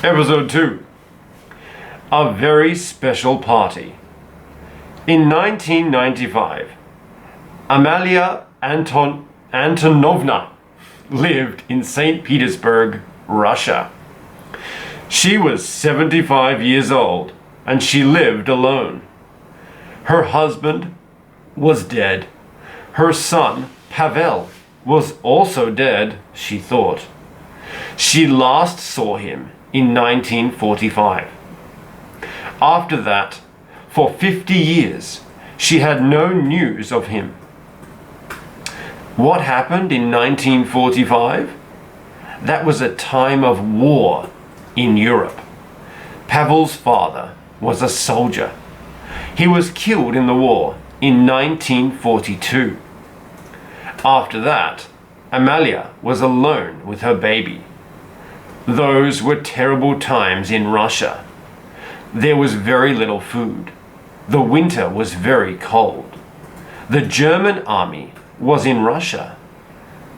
Episode 2. A very special party. In 1995, Amalia Antonovna lived in St. Petersburg, Russia. She was 75 years old and she lived alone. Her husband was dead. Her son, Pavel, was also dead, she thought. She last saw him in 1945. After that, for 50 years, she had no news of him. What happened in 1945? That was a time of war in Europe. Pavel's father was a soldier. He was killed in the war in 1942. After that, Amalia was alone with her baby. Those were terrible times in Russia. There was very little food. The winter was very cold. The German army was in Russia.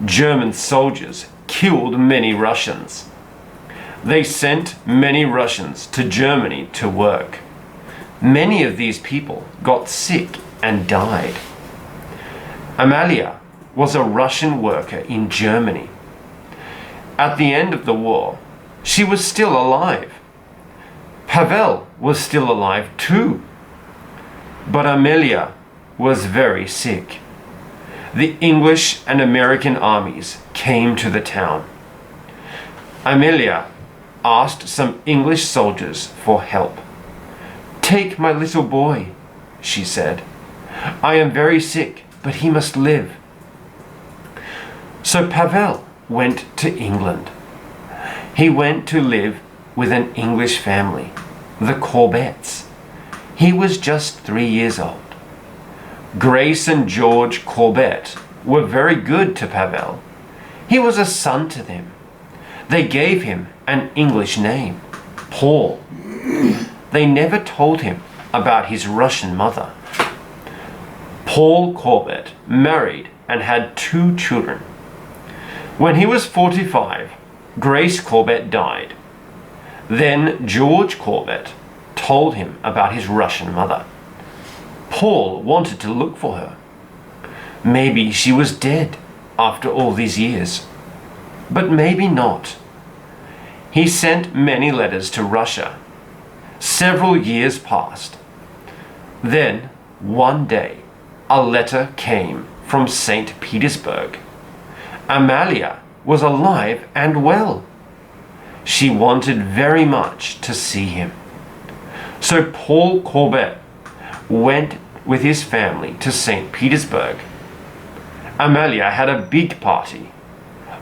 German soldiers killed many Russians. They sent many Russians to Germany to work. Many of these people got sick and died. Amalia was a Russian worker in Germany. At the end of the war, she was still alive. Pavel was still alive too. But Amalia was very sick. The English and American armies came to the town. Amalia asked some English soldiers for help. "Take my little boy," she said. "I am very sick, but he must live." So Pavel went to England. He went to live with an English family, the Corbetts. He was just 3 years old. Grace and George Corbett were very good to Pavel. He was a son to them. They gave him an English name, Paul. They never told him about his Russian mother. Paul Corbett married and had 2 children. When he was 45, Grace Corbett died. Then George Corbett told him about his Russian mother. Paul wanted to look for her. Maybe she was dead after all these years. But maybe not. He sent many letters to Russia. Several years passed. Then, one day, a letter came from St. Petersburg. Amalia was alive and well. She wanted very much to see him. So Paul Corbett went with his family to St. Petersburg. Amalia had a big party.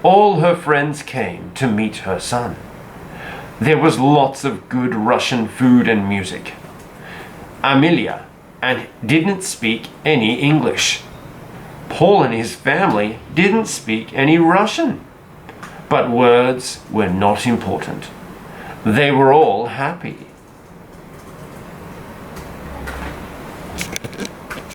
All her friends came to meet her son. There was lots of good Russian food and music. Amalia didn't speak any English. Paul and his family didn't speak any Russian. But words were not important. They were all happy.